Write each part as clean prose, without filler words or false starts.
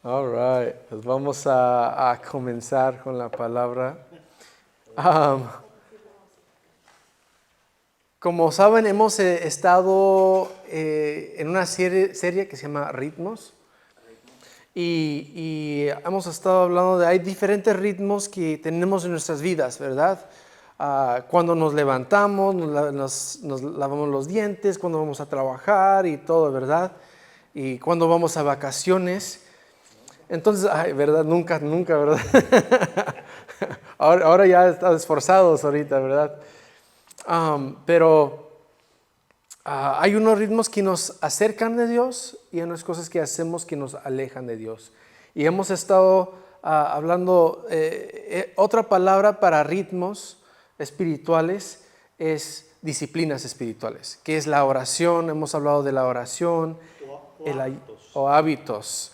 All right, pues vamos a comenzar con la palabra. Um, Como saben, hemos estado en una serie que se llama Ritmos y hemos estado hablando hay diferentes ritmos que tenemos en nuestras vidas, ¿verdad? Cuando nos levantamos, nos lavamos los dientes, cuando vamos a trabajar y todo, ¿verdad? Y cuando vamos a vacaciones. Entonces, ay, ¿verdad? Nunca, ¿verdad? ahora ya están esforzados ahorita, ¿verdad? Pero hay unos ritmos que nos acercan de Dios y hay unas cosas que hacemos que nos alejan de Dios. Y hemos estado hablando, otra palabra para ritmos espirituales es disciplinas espirituales, que es la oración. Hemos hablado de la oración o hábitos.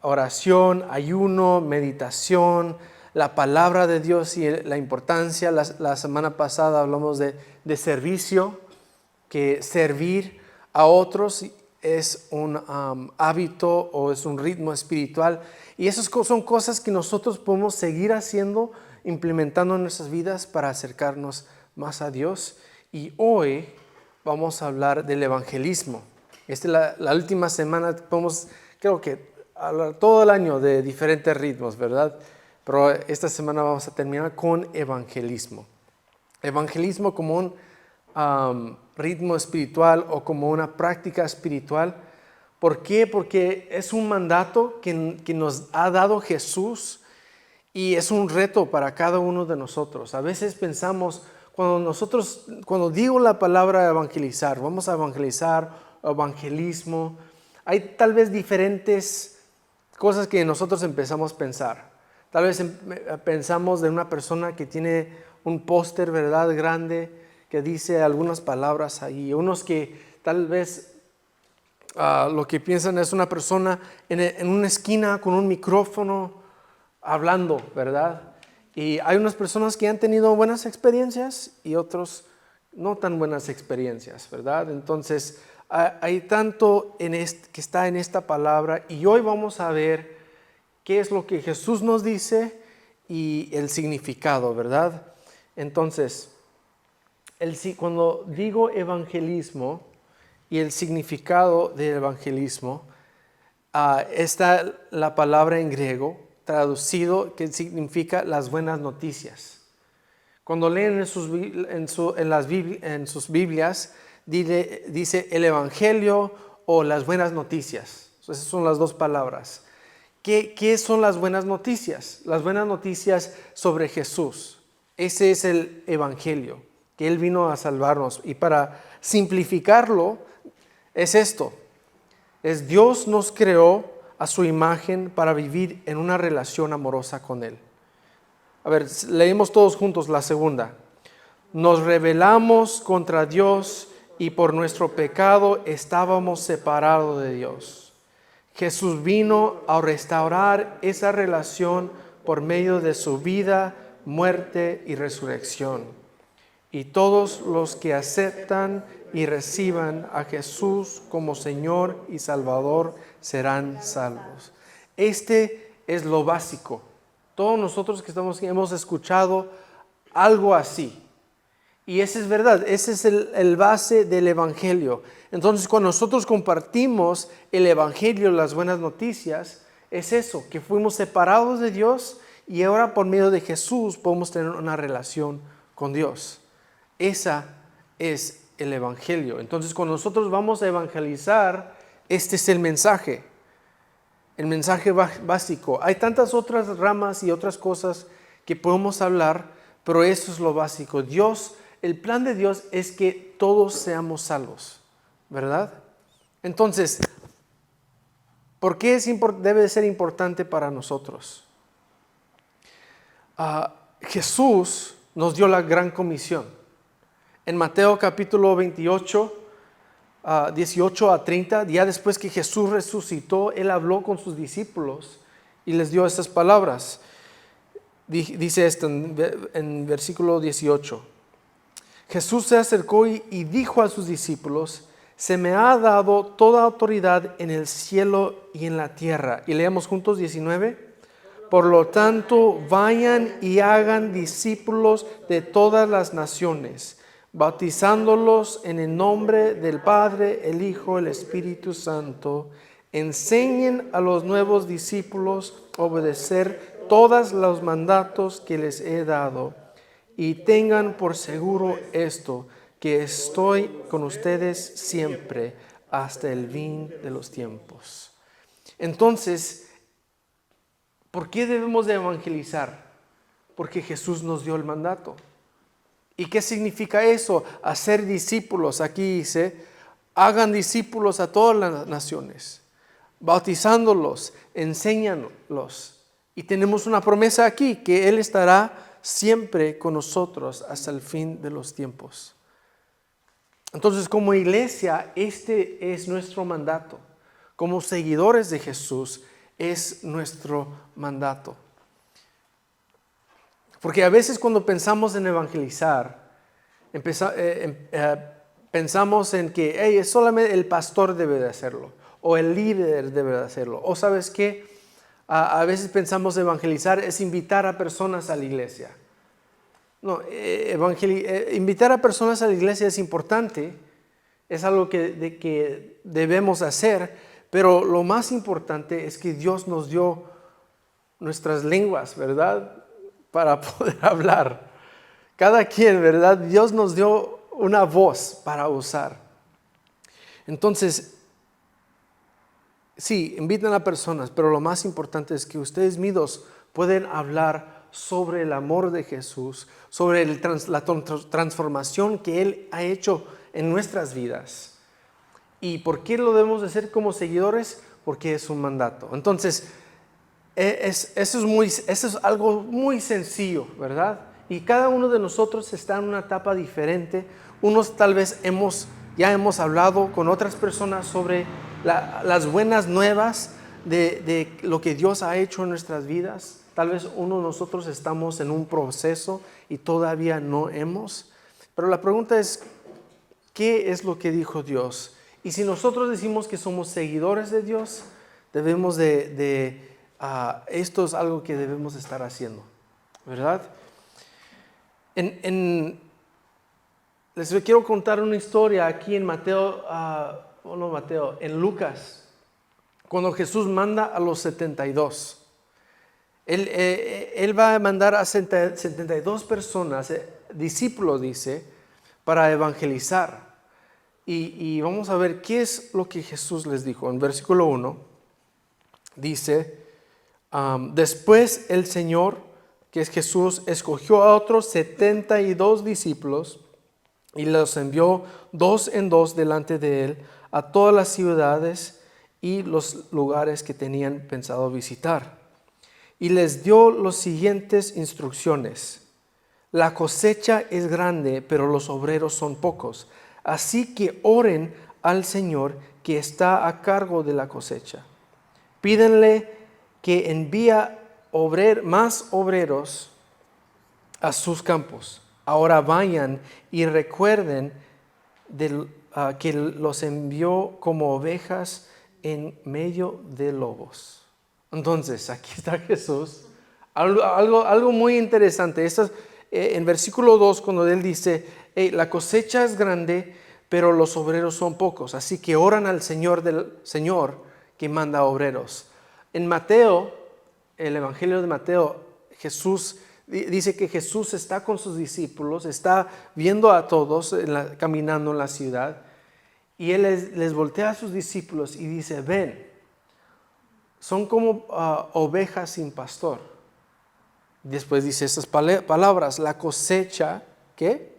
Oración, ayuno, meditación, la palabra de Dios y la importancia. La semana pasada hablamos de servicio, que servir a otros es un hábito o es un ritmo espiritual. Y esas son cosas que nosotros podemos seguir haciendo, implementando en nuestras vidas para acercarnos más a Dios. Y hoy vamos a hablar del evangelismo. La última semana podemos, creo que hablar todo el año de diferentes ritmos, ¿verdad? Pero esta semana vamos a terminar con evangelismo. Evangelismo como un ritmo espiritual o como una práctica espiritual. ¿Por qué? Porque es un mandato que nos ha dado Jesús y es un reto para cada uno de nosotros. A veces pensamos, cuando digo la palabra evangelizar, vamos a evangelizar, evangelismo, hay tal vez diferentes cosas que nosotros empezamos a pensar. Tal vez pensamos de una persona que tiene un póster, ¿verdad?, grande, que dice algunas palabras ahí. Unos que tal vez lo que piensan es una persona en una esquina con un micrófono hablando, ¿verdad? Y hay unas personas que han tenido buenas experiencias y otros no tan buenas experiencias, ¿verdad? Entonces, hay tanto que está en esta palabra y hoy vamos a ver qué es lo que Jesús nos dice y el significado, ¿verdad? Entonces, cuando digo evangelismo y el significado del evangelismo, está la palabra en griego traducido que significa las buenas noticias. Cuando leen en sus Biblias, dice el evangelio o las buenas noticias. Esas son las dos palabras. ¿Qué son las buenas noticias? Las buenas noticias sobre Jesús. Ese es el evangelio, que Él vino a salvarnos. Y para simplificarlo, es esto. Es Dios nos creó a su imagen para vivir en una relación amorosa con Él. A ver, leemos todos juntos la segunda. Nos rebelamos contra Dios y por nuestro pecado estábamos separados de Dios. Jesús vino a restaurar esa relación por medio de su vida, muerte y resurrección. Y todos los que aceptan y reciban a Jesús como Señor y Salvador serán salvos. Este es lo básico. Todos nosotros que estamos aquí hemos escuchado algo así. Y esa es verdad, ese es el base del evangelio. Entonces, cuando nosotros compartimos el evangelio, las buenas noticias, es eso, que fuimos separados de Dios y ahora por medio de Jesús podemos tener una relación con Dios. Esa es el evangelio. Entonces, cuando nosotros vamos a evangelizar, este es el mensaje básico. Hay tantas otras ramas y otras cosas que podemos hablar, pero eso es lo básico. El plan de Dios es que todos seamos salvos, ¿verdad? Entonces, ¿por qué debe de ser importante para nosotros? Jesús nos dio la gran comisión. En Mateo capítulo 28, 18 a 30, ya después que Jesús resucitó, Él habló con sus discípulos y les dio estas palabras. Dice esto en versículo 18. Jesús se acercó y dijo a sus discípulos: se me ha dado toda autoridad en el cielo y en la tierra. Y leamos juntos 19. Por lo tanto, vayan y hagan discípulos de todas las naciones, bautizándolos en el nombre del Padre, el Hijo, el Espíritu Santo. Enseñen a los nuevos discípulos a obedecer todos los mandatos que les he dado. Y tengan por seguro esto, que estoy con ustedes siempre hasta el fin de los tiempos. Entonces, ¿por qué debemos de evangelizar? Porque Jesús nos dio el mandato. ¿Y qué significa eso? Hacer discípulos. Aquí dice, hagan discípulos a todas las naciones, bautizándolos, enséñanos. Y tenemos una promesa aquí, que Él estará siempre con nosotros hasta el fin de los tiempos. Entonces, como iglesia, este es nuestro mandato. Como seguidores de Jesús, es nuestro mandato. Porque a veces cuando pensamos en evangelizar, pensamos en que solamente el pastor debe de hacerlo, o el líder debe de hacerlo. O ¿sabes qué? A veces pensamos evangelizar es invitar a personas a la iglesia. No, invitar a personas a la iglesia es importante, es algo que debemos hacer, pero lo más importante es que Dios nos dio nuestras lenguas, ¿verdad? Para poder hablar. Cada quien, ¿verdad? Dios nos dio una voz para usar. Entonces, sí, invitan a personas, pero lo más importante es que ustedes mismos pueden hablar sobre el amor de Jesús, sobre la transformación que Él ha hecho en nuestras vidas. ¿Y por qué lo debemos hacer como seguidores? Porque es un mandato. Entonces, eso es algo muy sencillo, ¿verdad? Y cada uno de nosotros está en una etapa diferente. Unos tal vez ya hemos hablado con otras personas sobre las buenas nuevas de lo que Dios ha hecho en nuestras vidas. Tal vez uno de nosotros estamos en un proceso y todavía no hemos. Pero la pregunta es, ¿qué es lo que dijo Dios? Y si nosotros decimos que somos seguidores de Dios, debemos esto es algo que debemos estar haciendo, ¿verdad? Les quiero contar una historia aquí en en Lucas, cuando Jesús manda a los 72. Él va a mandar a 72 personas, discípulos, dice, para evangelizar. Y vamos a ver qué es lo que Jesús les dijo. En versículo 1 dice, después el Señor, que es Jesús, escogió a otros 72 discípulos y los envió dos en dos delante de él a todas las ciudades y los lugares que tenían pensado visitar. Y les dio las siguientes instrucciones. La cosecha es grande, pero los obreros son pocos. Así que oren al Señor que está a cargo de la cosecha. Pídenle que envíe más obreros a sus campos. Ahora vayan y recuerden que los envió como ovejas en medio de lobos. Entonces, aquí está Jesús. Algo muy interesante. Esto es, en versículo 2, cuando Él dice, la cosecha es grande, pero los obreros son pocos. Así que oran al Señor que manda obreros. En Mateo, el Evangelio de Mateo, Jesús dice que Jesús está con sus discípulos, está viendo a todos caminando en la ciudad, y Él les voltea a sus discípulos y dice, ven, son como ovejas sin pastor. Después dice estas palabras, la cosecha, ¿qué?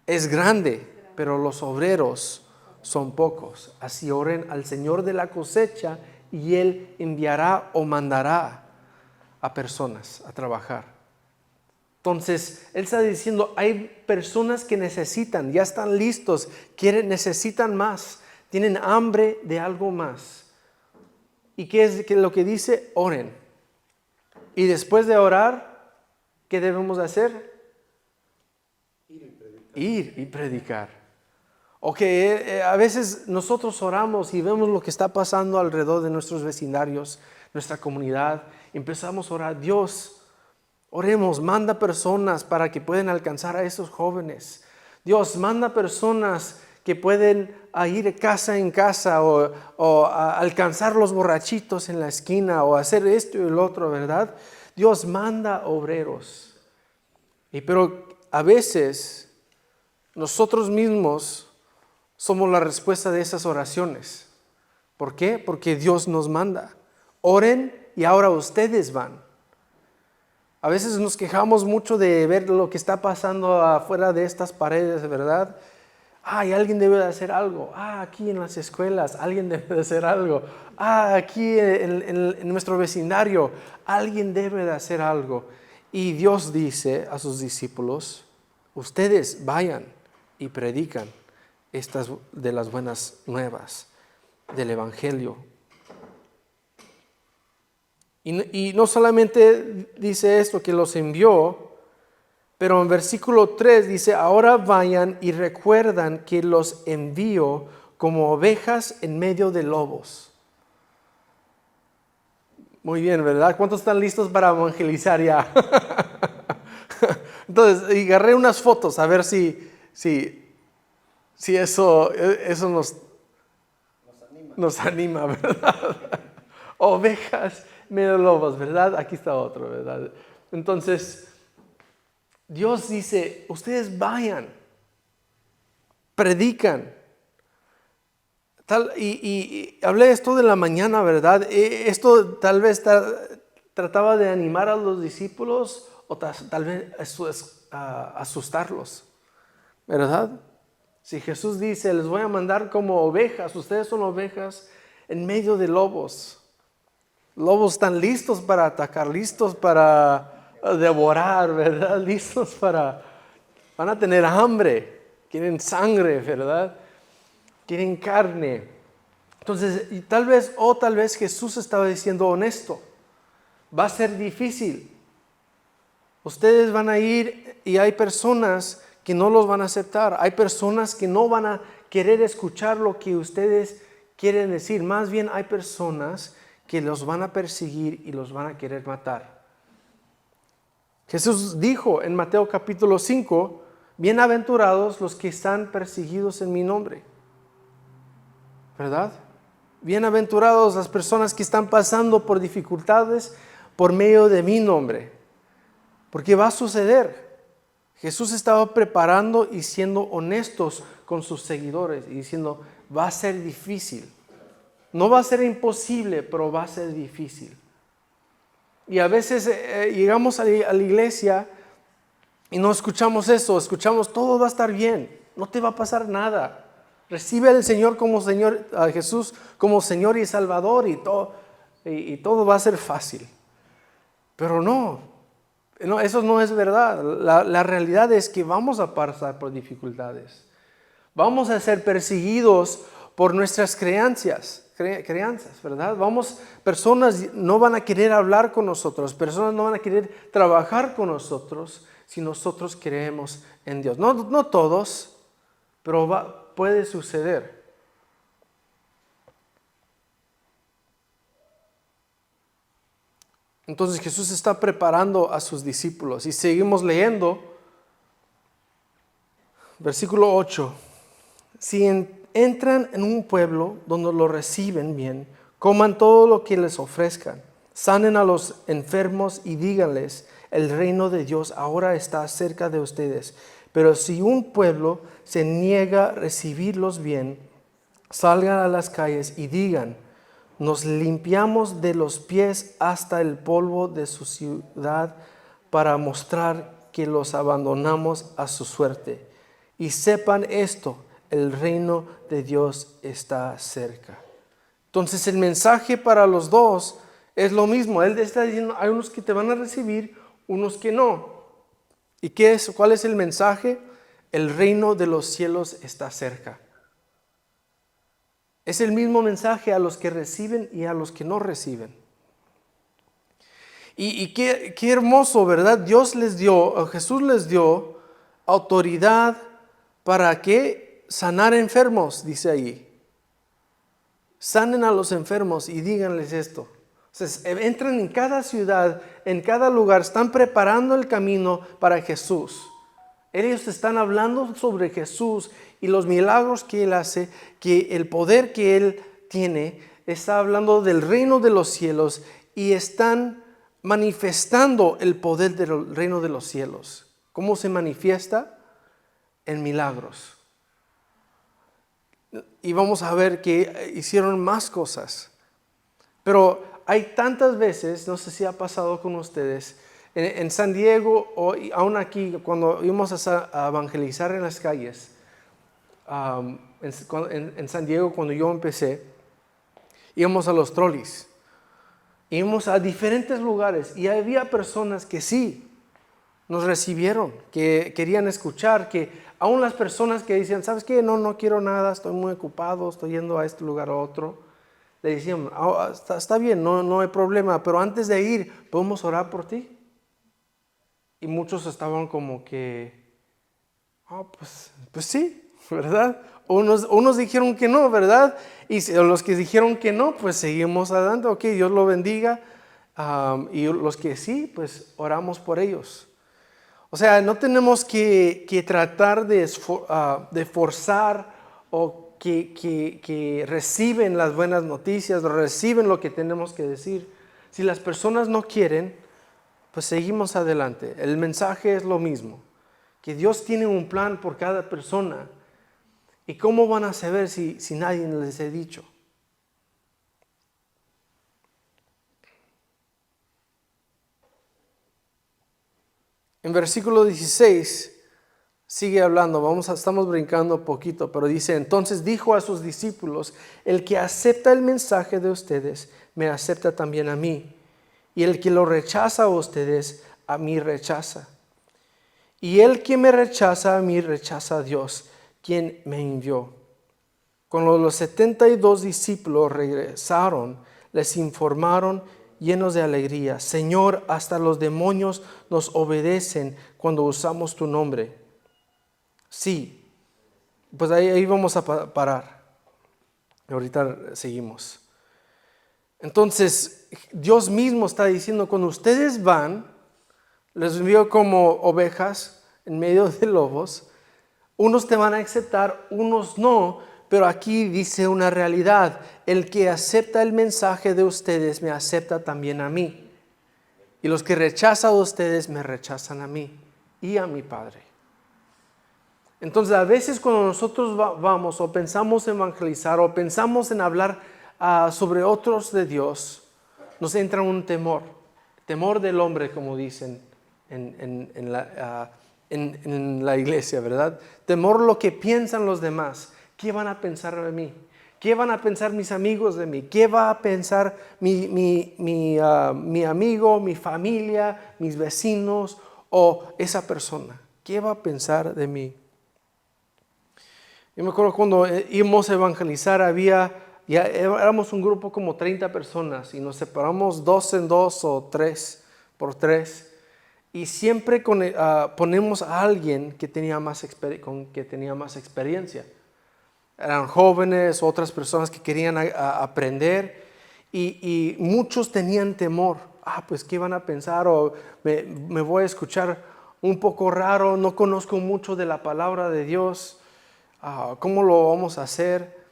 Es grande, pero los obreros son pocos. Así oren al Señor de la cosecha y Él enviará o mandará a personas a trabajar. Entonces, Él está diciendo, hay personas que necesitan, ya están listos, necesitan más, tienen hambre de algo más. ¿Y qué es lo que dice? Oren. Y después de orar, ¿qué debemos hacer? Ir y predicar. O que a veces nosotros oramos y vemos lo que está pasando alrededor de nuestros vecindarios, nuestra comunidad. Empezamos a orar, Dios, oremos, manda personas para que puedan alcanzar a esos jóvenes. Dios, manda personas que pueden ir de casa en casa o a alcanzar los borrachitos en la esquina o hacer esto y el otro, ¿verdad? Dios manda obreros. Pero a veces nosotros mismos somos la respuesta de esas oraciones. ¿Por qué? Porque Dios nos manda. Oren y ahora ustedes van. A veces nos quejamos mucho de ver lo que está pasando afuera de estas paredes, ¿verdad? Alguien debe de hacer algo. Aquí en las escuelas alguien debe de hacer algo. Aquí en nuestro vecindario alguien debe de hacer algo. Y Dios dice a sus discípulos, ustedes vayan y predican estas de las buenas nuevas del Evangelio. Y no solamente dice esto que los envió, pero en versículo 3 dice, ahora vayan y recuerdan que los envío como ovejas en medio de lobos. Muy bien, ¿verdad? ¿Cuántos están listos para evangelizar ya? Entonces, y agarré unas fotos a ver si eso nos anima, ¿verdad? Ovejas medio lobos, ¿verdad? Aquí está otro, ¿verdad? Entonces, Dios dice, ustedes vayan, predican. Y hablé esto de la mañana, ¿verdad? Esto tal vez trataba de animar a los discípulos o tal vez asustarlos, ¿verdad? Si Jesús dice, les voy a mandar como ovejas, ustedes son ovejas en medio de lobos. Lobos están listos para atacar, listos para devorar, ¿verdad? Van a tener hambre, quieren sangre, ¿verdad? Quieren carne. Entonces, tal vez Jesús estaba diciendo honesto, va a ser difícil. Ustedes van a ir y hay personas que no los van a aceptar. Hay personas que no van a querer escuchar lo que ustedes quieren decir. Más bien hay personas que los van a perseguir y los van a querer matar. Jesús dijo en Mateo capítulo 5, bienaventurados los que están perseguidos en mi nombre. ¿Verdad? Bienaventurados las personas que están pasando por dificultades por medio de mi nombre. Porque va a suceder. Jesús estaba preparando y siendo honestos con sus seguidores y diciendo, va a ser difícil. No va a ser imposible, pero va a ser difícil. Y a veces llegamos a la iglesia y no escuchamos eso, escuchamos todo va a estar bien, no te va a pasar nada. Recibe al Señor como Señor, a Jesús como Señor y Salvador y todo va a ser fácil. Pero no, eso no es verdad. La realidad es que vamos a pasar por dificultades. Vamos a ser perseguidos por nuestras creencias, ¿verdad? Personas no van a querer hablar con nosotros, personas no van a querer trabajar con nosotros si nosotros creemos en Dios. No todos, pero puede suceder. Entonces Jesús está preparando a sus discípulos y seguimos leyendo. Versículo 8. Si entran en un pueblo donde lo reciben bien, coman todo lo que les ofrezcan, sanen a los enfermos y díganles, el reino de Dios ahora está cerca de ustedes. Pero si un pueblo se niega a recibirlos bien, salgan a las calles y digan, nos limpiamos de los pies hasta el polvo de su ciudad para mostrar que los abandonamos a su suerte. Y sepan esto, el reino de Dios está cerca. Entonces el mensaje para los dos es lo mismo. Él está diciendo, hay unos que te van a recibir, unos que no. ¿Y cuál es el mensaje? El reino de los cielos está cerca. Es el mismo mensaje a los que reciben y a los que no reciben. Y qué hermoso, ¿verdad? Jesús les dio autoridad para que sanar enfermos, dice ahí. Sanen a los enfermos y díganles esto. Entonces, entran en cada ciudad, en cada lugar, están preparando el camino para Jesús. Ellos están hablando sobre Jesús y los milagros que Él hace, que el poder que Él tiene. Está hablando del reino de los cielos y están manifestando el poder del reino de los cielos. ¿Cómo se manifiesta? En milagros. Y vamos a ver que hicieron más cosas. Pero hay tantas veces, no sé si ha pasado con ustedes, en San Diego o aún aquí, cuando íbamos a evangelizar en las calles, en San Diego cuando yo empecé, íbamos a los trolleys, íbamos a diferentes lugares y había personas que sí nos recibieron, que querían escuchar, que aún las personas que decían, ¿sabes qué? No quiero nada, estoy muy ocupado, estoy yendo a este lugar o otro. Le decían, está bien, no hay problema, pero antes de ir, ¿podemos orar por ti? Y muchos estaban como que, pues sí, ¿verdad? Unos dijeron que no, ¿verdad? Y los que dijeron que no, pues seguimos adelante, ok, Dios lo bendiga. Y los que sí, pues oramos por ellos. O sea, no tenemos que tratar de forzar o que reciben las buenas noticias, reciben lo que tenemos que decir. Si las personas no quieren, pues seguimos adelante. El mensaje es lo mismo, que Dios tiene un plan por cada persona. ¿Y cómo van a saber si nadie les ha dicho? En versículo 16 sigue hablando, estamos brincando un poquito, pero dice, entonces dijo a sus discípulos, el que acepta el mensaje de ustedes, me acepta también a mí. Y el que lo rechaza a ustedes, a mí rechaza. Y el que me rechaza a mí, rechaza a Dios, quien me envió. Cuando los 72 discípulos regresaron, les informaron llenos de alegría, Señor, hasta los demonios nos obedecen cuando usamos tu nombre. Sí, pues ahí vamos a parar. Ahorita seguimos. Entonces, Dios mismo está diciendo, cuando ustedes van, les envío como ovejas en medio de lobos, unos te van a aceptar, unos no, pero aquí dice una realidad, el que acepta el mensaje de ustedes me acepta también a mí, y los que rechazan a ustedes me rechazan a mí y a mi Padre. Entonces a veces cuando nosotros vamos o pensamos en evangelizar o pensamos en hablar sobre otros de Dios, nos entra un temor del hombre, como dicen en la iglesia, ¿verdad? Temor lo que piensan los demás. ¿Qué van a pensar de mí? ¿Qué van a pensar mis amigos de mí? ¿Qué va a pensar mi amigo, mi familia, mis vecinos o esa persona? ¿Qué va a pensar de mí? Yo me acuerdo cuando íbamos a evangelizar, ya éramos un grupo como 30 personas y nos separamos 2 en 2 o 3 por 3 y siempre ponemos a alguien que tenía más experiencia. Eran jóvenes, otras personas que querían aprender y muchos tenían temor. Pues ¿qué van a pensar? O me voy a escuchar un poco raro, no conozco mucho de la palabra de Dios. ¿Cómo lo vamos a hacer?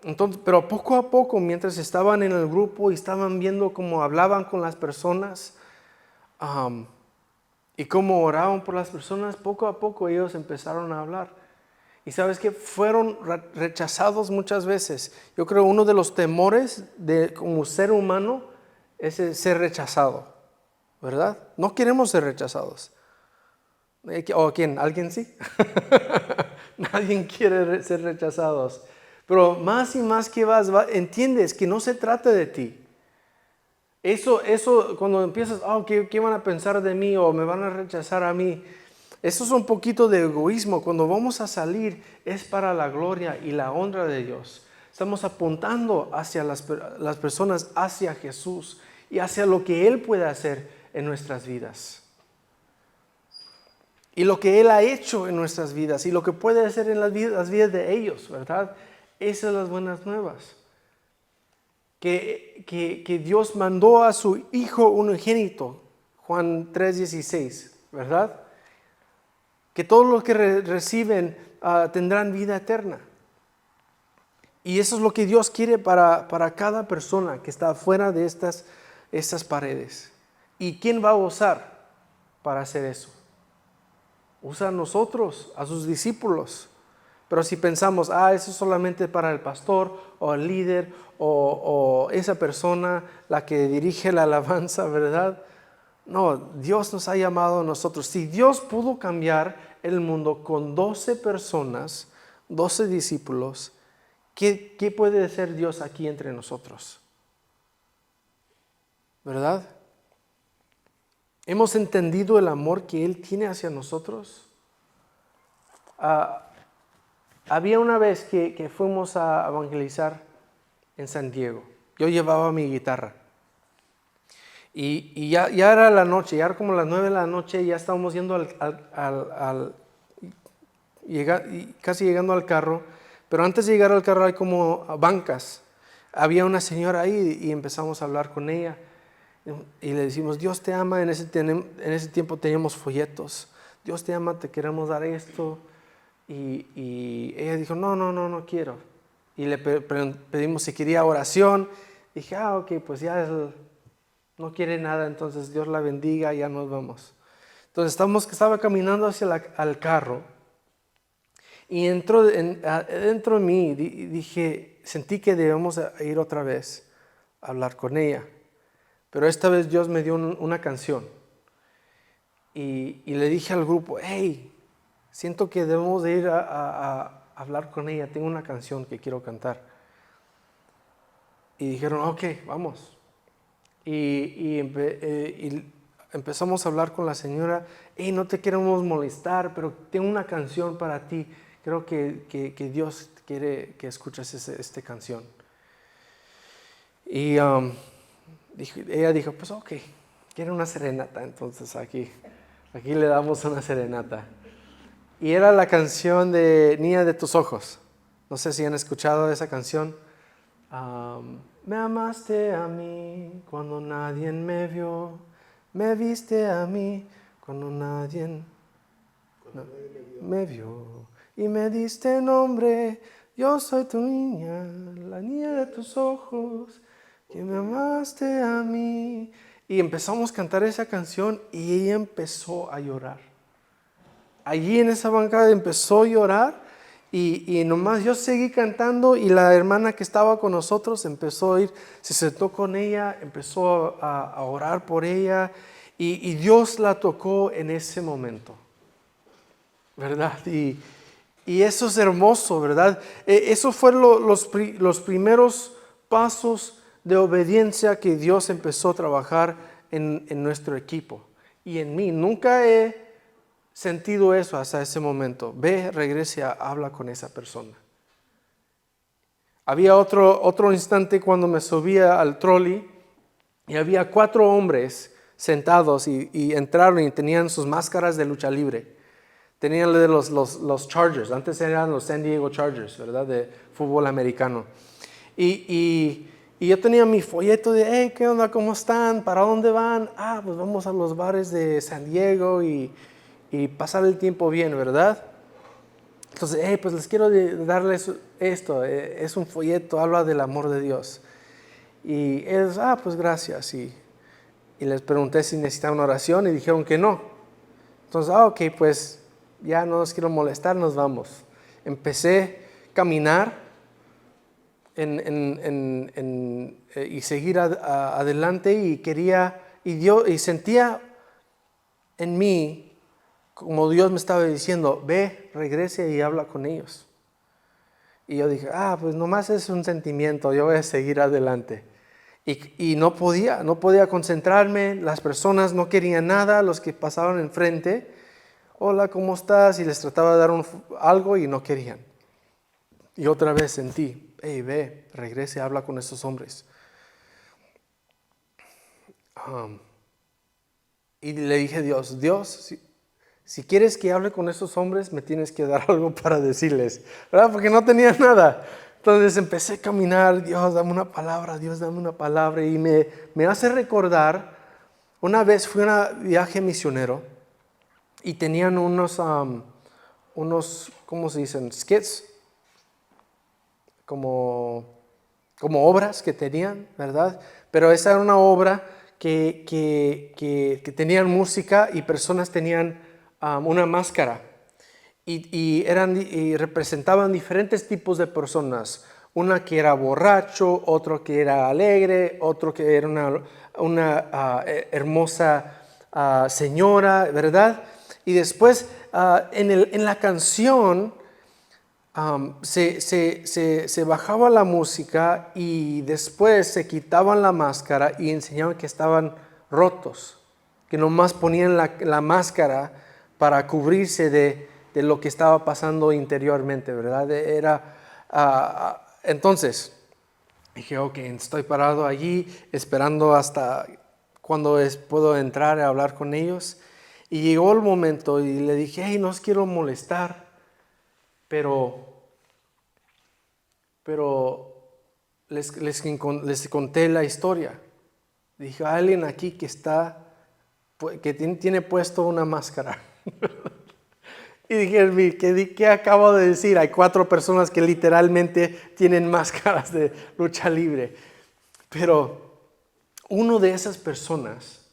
Entonces, pero poco a poco, mientras estaban en el grupo y estaban viendo cómo hablaban con las personas y cómo oraban por las personas, poco a poco ellos empezaron a hablar. Y sabes que fueron rechazados muchas veces. Yo creo uno de los temores como ser humano es ser rechazado, ¿verdad? No queremos ser rechazados. ¿O quién? ¿Alguien sí? Nadie quiere ser rechazados. Pero más y más que entiendes que no se trata de ti. Eso cuando empiezas, ¿qué van a pensar de mí? O me van a rechazar a mí. Eso es un poquito de egoísmo. Cuando vamos a salir es para la gloria y la honra de Dios. Estamos apuntando hacia las personas, hacia Jesús y hacia lo que Él puede hacer en nuestras vidas. y lo que Él ha hecho en nuestras vidas y lo que puede hacer en las vidas de ellos, ¿verdad? Esas son las buenas nuevas. Que Dios mandó a su Hijo unigénito, Juan 3:16, ¿verdad? Que todos los que reciben tendrán vida eterna. Y eso es lo que Dios quiere para cada persona que está fuera de estas paredes. ¿Y quién va a usar para hacer eso? Usa a nosotros, a sus discípulos. Pero si pensamos, eso es solamente para el pastor o el líder o esa persona, la que dirige la alabanza, ¿verdad? No, Dios nos ha llamado a nosotros. Si Dios pudo cambiar el mundo con 12 personas, 12 discípulos, ¿qué puede hacer Dios aquí entre nosotros? ¿Verdad? ¿Hemos entendido el amor que Él tiene hacia nosotros? Había una vez que fuimos a evangelizar en San Diego. Yo llevaba mi guitarra. Y ya era la noche, ya era como las 9 de la noche, ya estábamos yendo casi llegando al carro. Pero antes de llegar al carro hay como bancas. Había una señora ahí y empezamos a hablar con ella. Y le decimos, Dios te ama. En ese tiempo teníamos folletos. Dios te ama, te queremos dar esto. Y ella dijo, no quiero. Y le pedimos si quería oración. Dije, ok, pues ya no quiere nada, entonces Dios la bendiga, ya nos vamos. Entonces estaba caminando hacia al carro. Y dentro de mí dije, sentí que debemos ir otra vez a hablar con ella. Pero esta vez Dios me dio una canción. Y le dije al grupo, hey, siento que debemos de ir a hablar con ella. Tengo una canción que quiero cantar. Y dijeron, ok, vamos. Y empezamos a hablar con la señora. Hey, no te queremos molestar, pero tengo una canción para ti. Creo que Dios quiere que escuches esta canción. Y ella dijo, pues ok, quiere una serenata. Entonces aquí le damos una serenata. Y era la canción de Niña de tus ojos. No sé si han escuchado esa canción. Me amaste a mí cuando nadie me vio. Me viste a mí cuando nadie me vio. Y me diste nombre. Yo soy tu niña, la niña de tus ojos, que me amaste a mí. Y empezamos a cantar esa canción y ella empezó a llorar. Allí en esa bancada empezó a llorar y nomás yo seguí cantando y la hermana que estaba con nosotros empezó a ir, se sentó con ella, empezó a orar por ella y Dios la tocó en ese momento, ¿verdad? Y eso es hermoso, ¿verdad? Eso fueron los primeros pasos de obediencia que Dios empezó a trabajar en nuestro equipo y en mí. Nunca he sentido eso hasta ese momento. Ve, regresa, habla con esa persona. Había otro instante cuando me subía al trolley y había 4 hombres sentados y entraron y tenían sus máscaras de lucha libre. Tenían de los Chargers, antes eran los San Diego Chargers, ¿verdad? De fútbol americano. Y yo tenía mi folleto de, hey, ¿qué onda? ¿Cómo están? ¿Para dónde van? Pues vamos a los bares de San Diego y pasar el tiempo bien, ¿verdad? Entonces, pues les quiero darles esto, es un folleto, habla del amor de Dios. Y ellos, pues gracias. Y les pregunté si necesitaban una oración y dijeron que no. Entonces, ok, pues ya no los quiero molestar, nos vamos. Empecé a caminar y seguir adelante y sentía en mí como Dios me estaba diciendo, ve, regrese y habla con ellos. Y yo dije, pues nomás es un sentimiento, yo voy a seguir adelante. Y no podía concentrarme, las personas no querían nada, los que pasaban enfrente, hola, ¿cómo estás? Y les trataba de dar algo y no querían. Y otra vez sentí, hey, ve, regrese, habla con esos hombres. Y le dije a Dios, si quieres que hable con estos hombres, me tienes que dar algo para decirles, ¿verdad? Porque no tenía nada. Entonces empecé a caminar, Dios, dame una palabra, Dios, dame una palabra. Y me hace recordar, una vez fui a un viaje misionero y tenían unos, ¿cómo se dicen? Skits, como obras que tenían, ¿verdad? Pero esa era una obra que tenían música y personas tenían una máscara y representaban diferentes tipos de personas. Una que era borracho, otro que era alegre, otro que era una hermosa señora, ¿verdad? Y después en la canción se bajaba la música y después se quitaban la máscara y enseñaban que estaban rotos, que nomás ponían la máscara para cubrirse de lo que estaba pasando interiormente, ¿verdad? Entonces dije, ok, estoy parado allí esperando hasta cuando puedo entrar a hablar con ellos. Y llegó el momento y le dije, hey, no os quiero molestar, pero les conté la historia. Dije, alguien aquí que tiene puesto una máscara. Y dije, ¿qué acabo de decir? Hay 4 personas que literalmente tienen máscaras de lucha libre. Pero uno de esas personas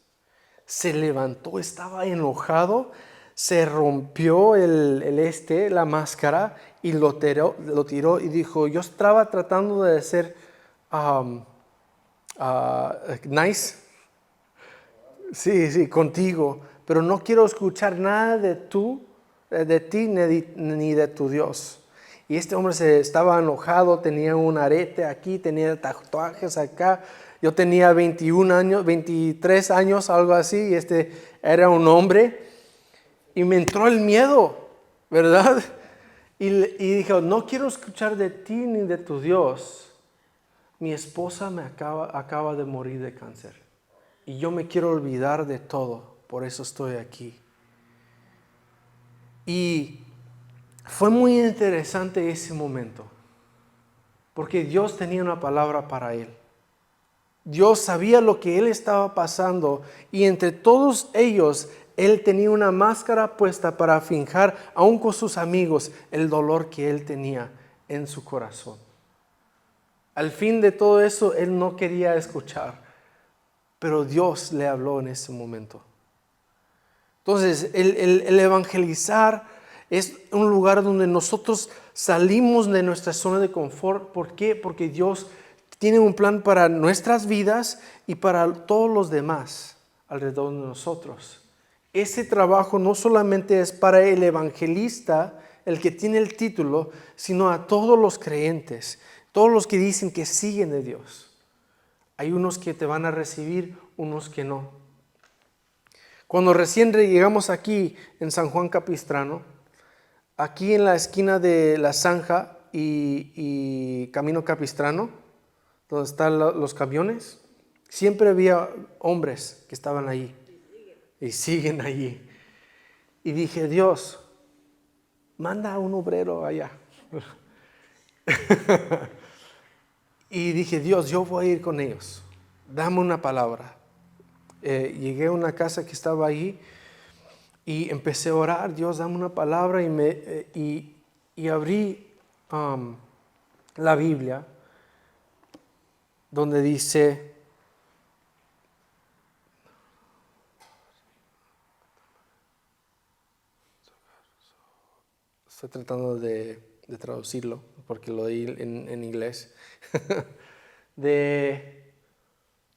se levantó, estaba enojado, se rompió la máscara y lo tiró y dijo, yo estaba tratando de ser nice, sí, contigo, pero no quiero escuchar nada de ti ni de tu Dios. Y este hombre estaba enojado, tenía un arete aquí, tenía tatuajes acá. Yo tenía 21 años, 23 años, algo así, y este era un hombre. Y me entró el miedo, ¿verdad? Y dijo, no quiero escuchar de ti ni de tu Dios. Mi esposa acaba de morir de cáncer. Y yo me quiero olvidar de todo, por eso estoy aquí. Y fue muy interesante ese momento, porque Dios tenía una palabra para él. Dios sabía lo que él estaba pasando y entre todos ellos, él tenía una máscara puesta para fingir, aún con sus amigos, el dolor que él tenía en su corazón. Al fin de todo eso, él no quería escuchar, pero Dios le habló en ese momento. Entonces, el evangelizar es un lugar donde nosotros salimos de nuestra zona de confort. ¿Por qué? Porque Dios tiene un plan para nuestras vidas y para todos los demás alrededor de nosotros. Ese trabajo no solamente es para el evangelista, el que tiene el título, sino a todos los creyentes, todos los que dicen que siguen de Dios. Hay unos que te van a recibir, unos que no. Cuando recién llegamos aquí en San Juan Capistrano, aquí en la esquina de La Zanja y Camino Capistrano, donde están los camiones, siempre había hombres que estaban allí y siguen allí. Y dije, Dios, manda a un obrero allá. Y dije, Dios, yo voy a ir con ellos, dame una palabra. Llegué a una casa que estaba allí y empecé a orar, Dios, dame una palabra y abrí la Biblia donde dice, estoy tratando de traducirlo porque lo di en inglés,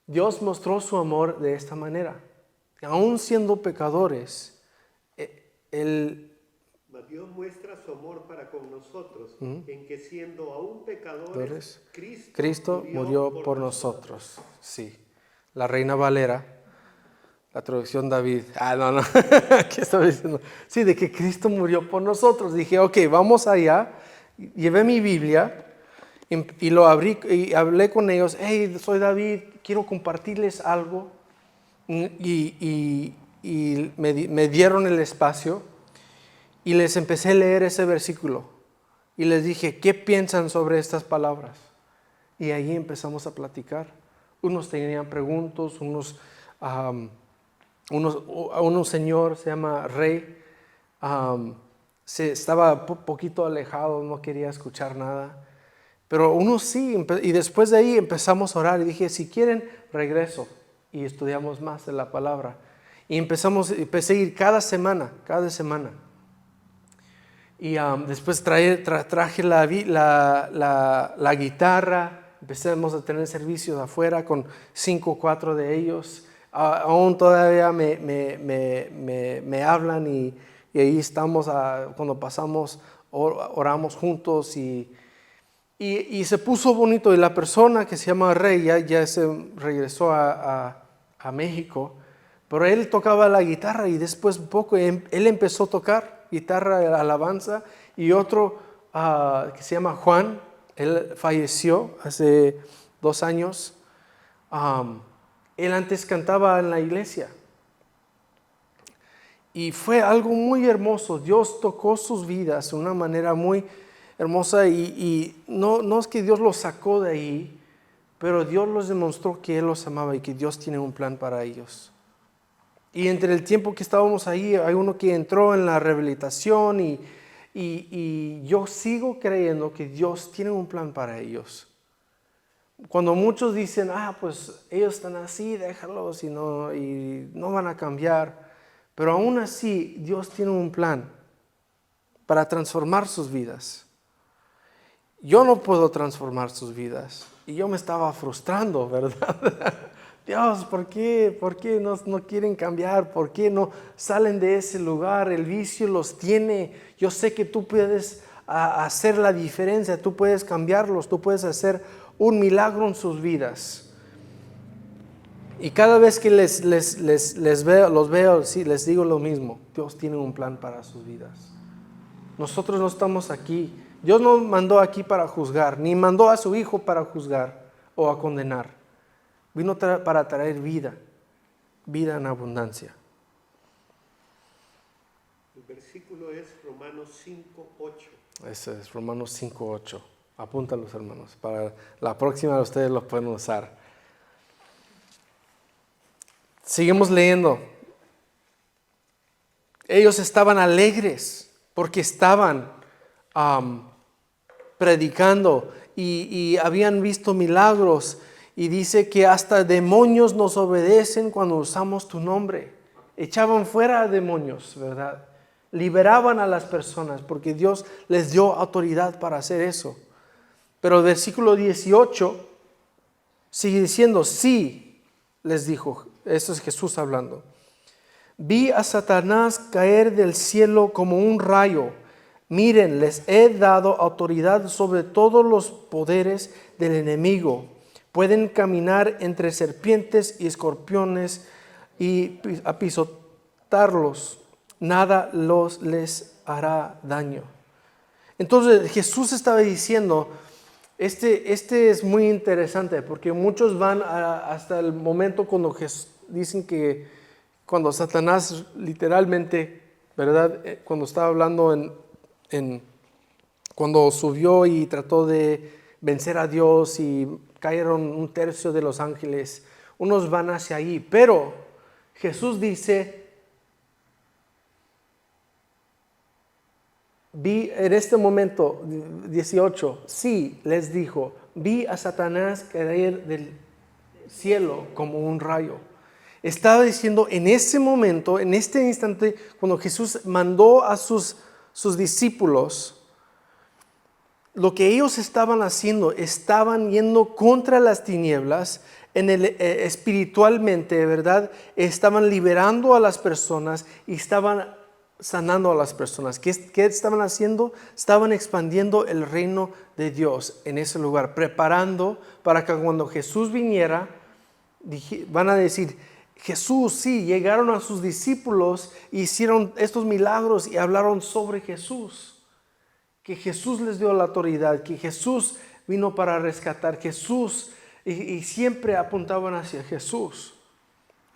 Dios mostró su amor de esta manera, aún siendo pecadores, Dios muestra su amor para con nosotros, en que siendo aún pecadores, Cristo murió por nosotros. Sí, la Reina Valera, la traducción David. No, ¿qué estaba diciendo? Sí, de que Cristo murió por nosotros. Dije, ok, vamos allá. Llevé mi Biblia y lo abrí y hablé con ellos. Hey, soy David, quiero compartirles algo. Y me dieron el espacio. Y les empecé a leer ese versículo. Y les dije, ¿qué piensan sobre estas palabras? Y ahí empezamos a platicar. Unos tenían preguntas, uno señor, se llama Rey, estaba poquito alejado, no quería escuchar nada. Pero unos sí, y después de ahí empezamos a orar y dije, si quieren, regreso. Y estudiamos más de la palabra. Y empecé a ir cada semana. Y después traje la guitarra, empezamos a tener servicios afuera con 5 o 4 de ellos. Aún todavía me hablan y ahí estamos, cuando pasamos, oramos juntos y se puso bonito. Y la persona que se llama Rey ya se regresó a México, pero él tocaba la guitarra y después él empezó a tocar guitarra de alabanza. Y otro que se llama Juan, él falleció hace 2 años. Él antes cantaba en la iglesia y fue algo muy hermoso. Dios tocó sus vidas de una manera muy hermosa y no es que Dios los sacó de ahí, pero Dios los demostró que Él los amaba y que Dios tiene un plan para ellos. Y entre el tiempo que estábamos ahí, hay uno que entró en la rehabilitación y yo sigo creyendo que Dios tiene un plan para ellos. Cuando muchos dicen, pues ellos están así, déjalos y no van a cambiar. Pero aún así, Dios tiene un plan para transformar sus vidas. Yo no puedo transformar sus vidas. Y yo me estaba frustrando, ¿verdad? Dios, ¿por qué no quieren cambiar? ¿Por qué no salen de ese lugar? El vicio los tiene. Yo sé que tú puedes hacer la diferencia, tú puedes cambiarlos, tú puedes hacer un milagro en sus vidas. Y cada vez que los veo, sí, les digo lo mismo. Dios tiene un plan para sus vidas. Nosotros no estamos aquí. Dios no mandó aquí para juzgar, ni mandó a su Hijo para juzgar o a condenar. Vino para traer vida en abundancia. El versículo es Romanos 5:8. Ese es Romanos 5:8. Apúntalos, hermanos. Para la próxima ustedes los pueden usar. Seguimos leyendo. Ellos estaban alegres porque estaban predicando y habían visto milagros. Y dice que hasta demonios nos obedecen cuando usamos tu nombre. Echaban fuera a demonios, ¿verdad? Liberaban a las personas porque Dios les dio autoridad para hacer eso. Pero el versículo 18 sigue diciendo, sí, les dijo, esto es Jesús hablando. Vi a Satanás caer del cielo como un rayo. Miren, les he dado autoridad sobre todos los poderes del enemigo. Pueden caminar entre serpientes y escorpiones y apisotarlos. Nada les hará daño. Entonces Jesús estaba diciendo, este es muy interesante porque muchos van hasta el momento cuando dicen que cuando Satanás literalmente, ¿verdad? Cuando estaba hablando cuando subió y trató de vencer a Dios y cayeron 1/3 de los ángeles, unos van hacia ahí, pero Jesús dice, vi en este momento, 18, sí, les dijo, vi a Satanás caer del cielo como un rayo. Estaba diciendo en ese momento, en este instante, cuando Jesús mandó a sus discípulos, lo que ellos estaban haciendo, estaban yendo contra las tinieblas espiritualmente, ¿verdad? Estaban liberando a las personas y estaban sanando a las personas. ¿Qué estaban haciendo? Estaban expandiendo el reino de Dios en ese lugar, preparando para que cuando Jesús viniera, van a decir, Jesús, sí, llegaron a sus discípulos, hicieron estos milagros y hablaron sobre Jesús. Que Jesús les dio la autoridad, que Jesús vino para rescatar, Jesús, y siempre apuntaban hacia Jesús.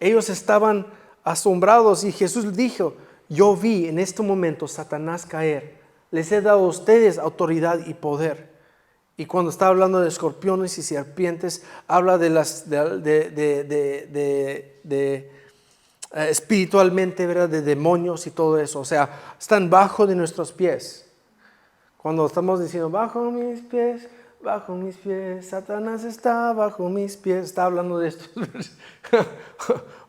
Ellos estaban asombrados y Jesús dijo, yo vi en este momento Satanás caer. Les he dado a ustedes autoridad y poder. Y cuando está hablando de escorpiones y serpientes, habla de las espiritualmente, ¿verdad? De demonios y todo eso. O sea, están bajo de nuestros pies. Cuando estamos diciendo, bajo mis pies, Satanás está bajo mis pies, está hablando de estos,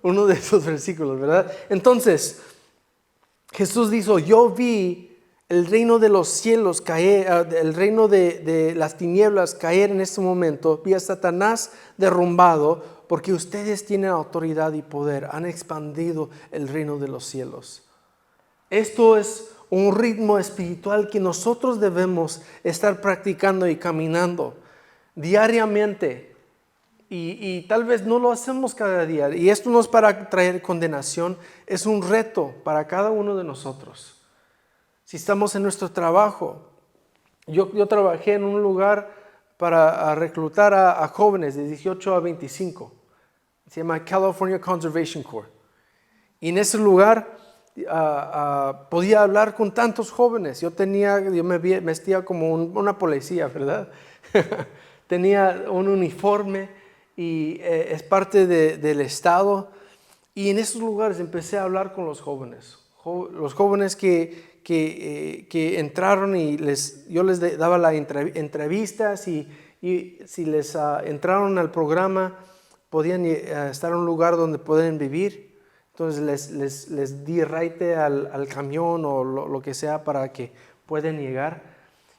uno de esos versículos, ¿verdad? Entonces, Jesús dijo, yo vi el reino de los cielos caer, el reino de las tinieblas caer en este momento, vi a Satanás derrumbado, porque ustedes tienen autoridad y poder, han expandido el reino de los cielos. Esto es un ritmo espiritual que nosotros debemos estar practicando y caminando diariamente. Y tal vez no lo hacemos cada día. Y esto no es para traer condenación, es un reto para cada uno de nosotros. Si estamos en nuestro trabajo, yo trabajé en un lugar para reclutar a jóvenes de 18 a 25. Se llama California Conservation Corps. Y en ese lugar podía hablar con tantos jóvenes. Yo me vestía como una policía, ¿verdad? Tenía un uniforme y es parte del Estado. Y en esos lugares empecé a hablar con los jóvenes. Los jóvenes que entraron y yo les daba las entrevistas y si les entraron al programa podían estar en un lugar donde pueden vivir. Entonces les di raite al camión o lo que sea para que puedan llegar.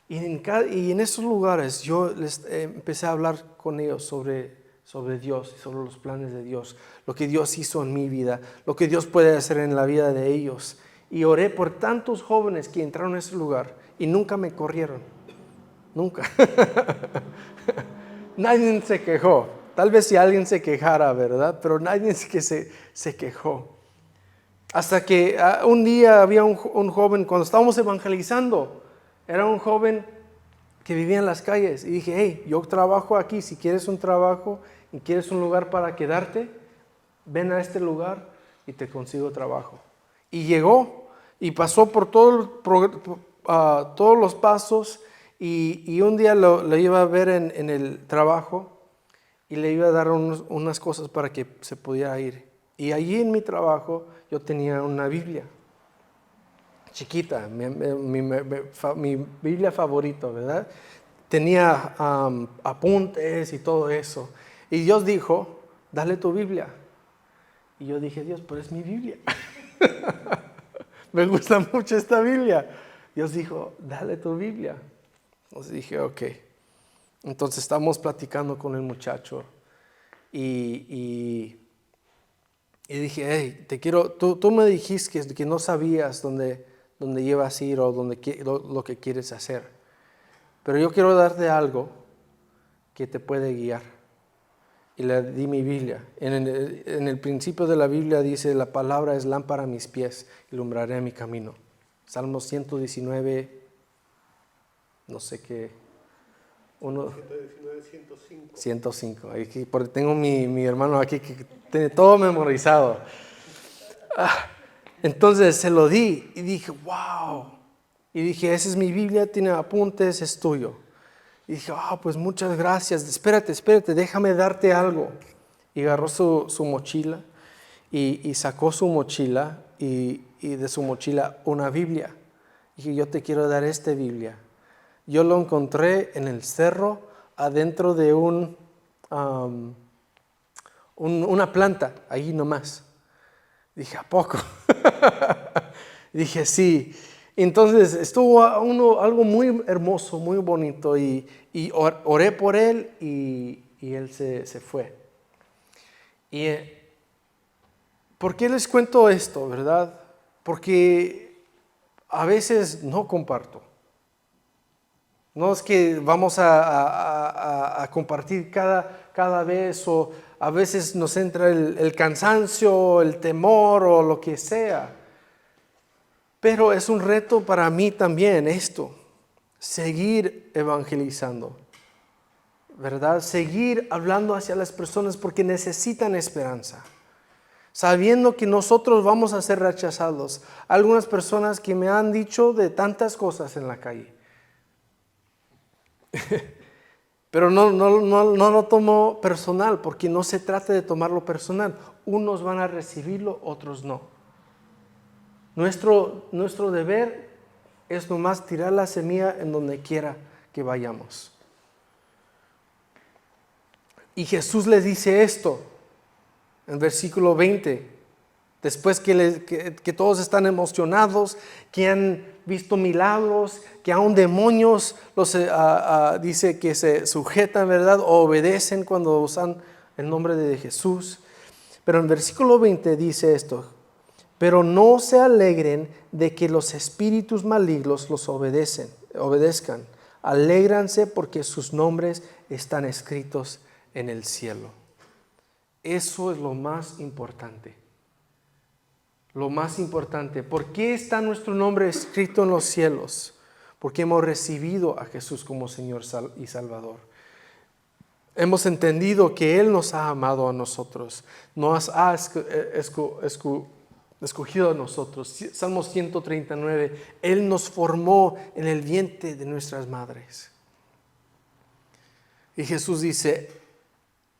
Y en esos lugares yo les empecé a hablar con ellos sobre Dios, sobre los planes de Dios, lo que Dios hizo en mi vida, lo que Dios puede hacer en la vida de ellos. Y oré por tantos jóvenes que entraron a ese lugar y nunca me corrieron. Nunca. Nadie se quejó. Tal vez si alguien se quejara, ¿verdad? Pero nadie que se quejó. Hasta que un día había un joven, cuando estábamos evangelizando, era un joven que vivía en las calles. Y dije, hey, yo trabajo aquí, si quieres un trabajo y quieres un lugar para quedarte, ven a este lugar y te consigo trabajo. Y llegó y pasó por todos los pasos y un día lo iba a ver en el trabajo y le iba a dar unas cosas para que se pudiera ir. Y allí en mi trabajo yo tenía una Biblia chiquita, mi Biblia favorita, ¿verdad? Tenía apuntes y todo eso. Y Dios dijo, dale tu Biblia. Y yo dije, Dios, pero es mi Biblia. Me gusta mucho esta Biblia. Dios dijo, dale tu Biblia. Entonces dije, ok. Entonces estamos platicando con el muchacho y dije, hey, tú me dijiste que no sabías dónde ibas a ir o lo que quieres hacer. Pero yo quiero darte algo que te puede guiar. Y le di mi Biblia. En el principio de la Biblia dice, la palabra es lámpara a mis pies y alumbraré mi camino. Salmo 119, no sé qué. 119, 105. 105. Porque tengo mi hermano aquí que tiene todo memorizado. Entonces se lo di y dije, wow. Y dije, esa es mi Biblia, tiene apuntes, es tuyo. Y dije, pues muchas gracias. Espérate, déjame darte algo. Y agarró su mochila y sacó su mochila y de su mochila una Biblia. Y dije, yo te quiero dar esta Biblia. Yo lo encontré en el cerro adentro de una planta, ahí nomás. Dije, ¿a poco? Dije, sí. Entonces estuvo algo muy hermoso, muy bonito y oré por él y él se fue. Y ¿por qué les cuento esto, verdad? Porque a veces no comparto. No es que vamos a compartir cada vez o a veces nos entra el cansancio, el temor o lo que sea. Pero es un reto para mí también esto, seguir evangelizando, ¿verdad? Seguir hablando hacia las personas porque necesitan esperanza. sabiendo que nosotros vamos a ser rechazados. Algunas personas que me han dicho de tantas cosas en la calle. Pero no lo tomo personal, porque no se trata de tomarlo personal. Unos van a recibirlo, otros no. Nuestro deber es nomás tirar la semilla en donde quiera que vayamos. Y Jesús les dice esto en versículo 20. Después que todos están emocionados, que han visto milagros, que aún demonios dice que se sujetan, ¿verdad? O obedecen cuando usan el nombre de Jesús. Pero en versículo 20 dice esto: pero no se alegren de que los espíritus malignos los obedezcan. Alégranse porque sus nombres están escritos en el cielo. Eso es lo más importante. Lo más importante. ¿Por qué está nuestro nombre escrito en los cielos? Porque hemos recibido a Jesús como Señor y Salvador. Hemos entendido que Él nos ha amado a nosotros. Nos ha escogido a nosotros. Salmo 139. Él nos formó en el vientre de nuestras madres. Y Jesús dice: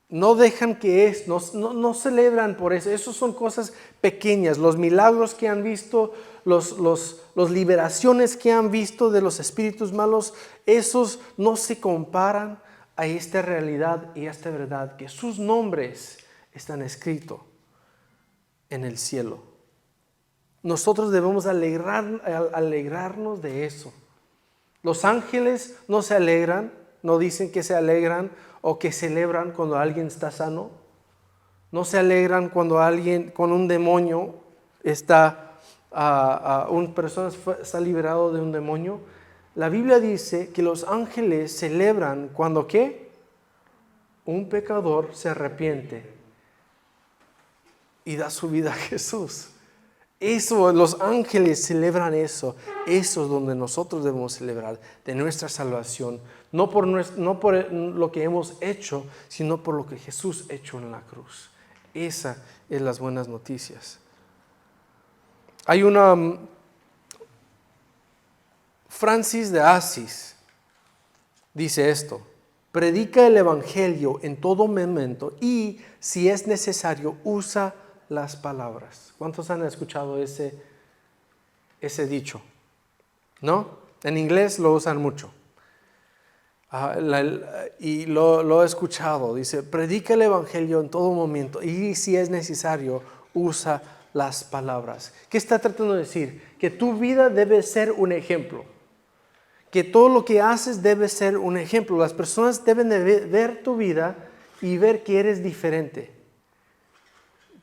no dejan que no celebran por eso. Esas son cosas pequeñas. Los milagros que han visto, las liberaciones que han visto de los espíritus malos, esos no se comparan a esta realidad y a esta verdad, que sus nombres están escritos en el cielo. Nosotros debemos alegrarnos de eso. Los ángeles no se alegran, no dicen que se alegran o que celebran cuando alguien está sano. No se alegran cuando un demonio una persona está liberado de un demonio. La Biblia dice que los ángeles celebran cuando ¿qué? Un pecador se arrepiente y da su vida a Jesús. Eso, los ángeles celebran eso. Eso es donde nosotros debemos celebrar, de nuestra salvación. No por lo que hemos hecho, sino por lo que Jesús hecho en la cruz. Esas son las buenas noticias. Hay una Francis de Asís dice esto: predica el evangelio en todo momento y, si es necesario, usa las palabras. ¿Cuántos han escuchado ese dicho? ¿No? En inglés lo usan mucho. Y lo he escuchado. Dice: predica el evangelio en todo momento y, si es necesario, usa las palabras. ¿Qué está tratando de decir? Que tu vida debe ser un ejemplo. Que todo lo que haces debe ser un ejemplo. Las personas deben de ver tu vida y ver que eres diferente.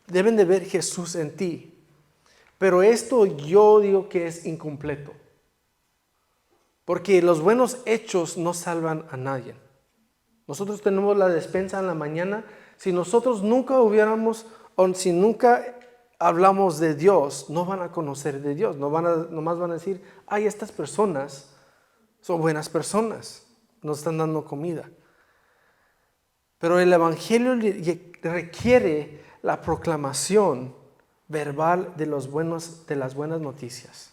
Deben de ver Jesús en ti. Pero esto yo digo que es incompleto. Porque los buenos hechos no salvan a nadie. Nosotros tenemos la despensa en la mañana. Si nosotros nunca si nunca hablamos de Dios, no van a conocer de Dios. Nomás van a decir: ay, estas personas son buenas personas, nos están dando comida. Pero el evangelio requiere la proclamación verbal de las buenas noticias.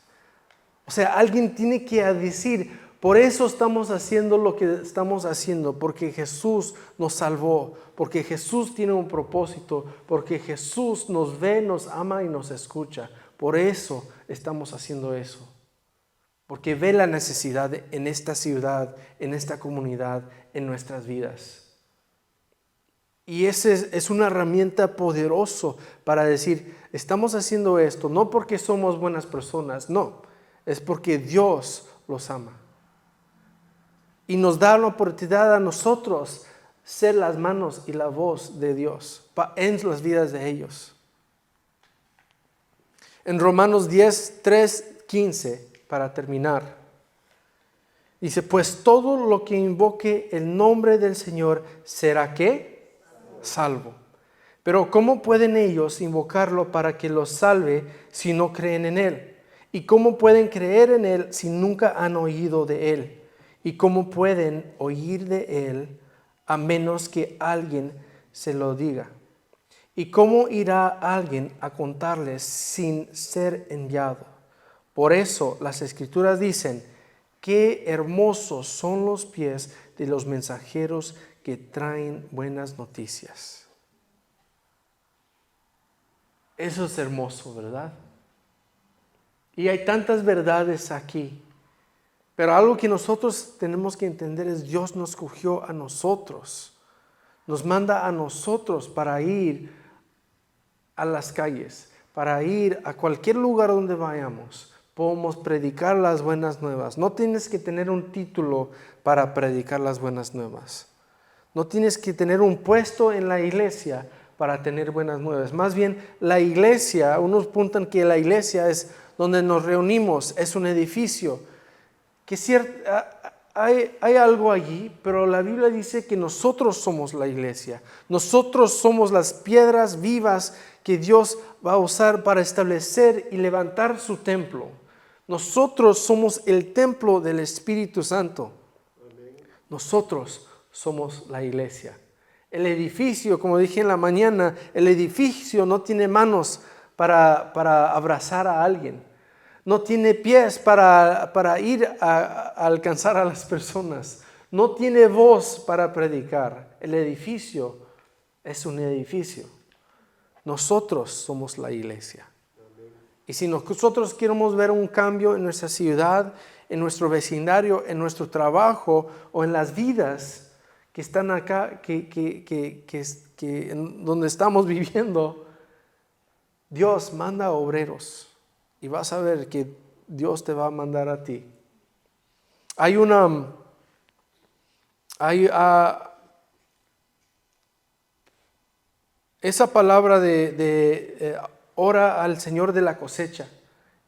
O sea, alguien tiene que decir: por eso estamos haciendo lo que estamos haciendo, porque Jesús nos salvó, porque Jesús tiene un propósito, porque Jesús nos ve, nos ama y nos escucha. Por eso estamos haciendo eso. Porque ve la necesidad en esta ciudad, en esta comunidad, en nuestras vidas. Y esa es una herramienta poderosa para decir: estamos haciendo esto no porque somos buenas personas, no, es porque Dios los ama. Y nos da la oportunidad a nosotros ser las manos y la voz de Dios en las vidas de ellos. En Romanos 10:3-15, para terminar, dice: pues todo lo que invoque el nombre del Señor será ¿qué? Salvo. Pero ¿cómo pueden ellos invocarlo para que los salve si no creen en Él? ¿Y cómo pueden creer en Él si nunca han oído de Él? ¿Y cómo pueden oír de Él a menos que alguien se lo diga? ¿Y cómo irá alguien a contarles sin ser enviado? Por eso las Escrituras dicen, qué hermosos son los pies de los mensajeros que traen buenas noticias. Eso es hermoso, ¿verdad? Y hay tantas verdades aquí. Pero algo que nosotros tenemos que entender es Dios nos escogió a nosotros. Nos manda a nosotros para ir a las calles, para ir a cualquier lugar donde vayamos. Podemos predicar las buenas nuevas. No tienes que tener un título para predicar las buenas nuevas. No tienes que tener un puesto en la iglesia para tener buenas nuevas. Más bien, la iglesia, unos apuntan que la iglesia es donde nos reunimos, es un edificio. Que hay algo allí, pero la Biblia dice que nosotros somos la iglesia. Nosotros somos las piedras vivas que Dios va a usar para establecer y levantar su templo. Nosotros somos el templo del Espíritu Santo. Nosotros somos la iglesia. El edificio, como dije en la mañana, el edificio no tiene manos para abrazar a alguien. No tiene pies para ir a alcanzar a las personas. No tiene voz para predicar. El edificio es un edificio. Nosotros somos la iglesia. Y si nosotros queremos ver un cambio en nuestra ciudad, en nuestro vecindario, en nuestro trabajo o en las vidas que están acá, donde estamos viviendo, Dios manda obreros y vas a ver que Dios te va a mandar a ti. Esa palabra de ora al Señor de la cosecha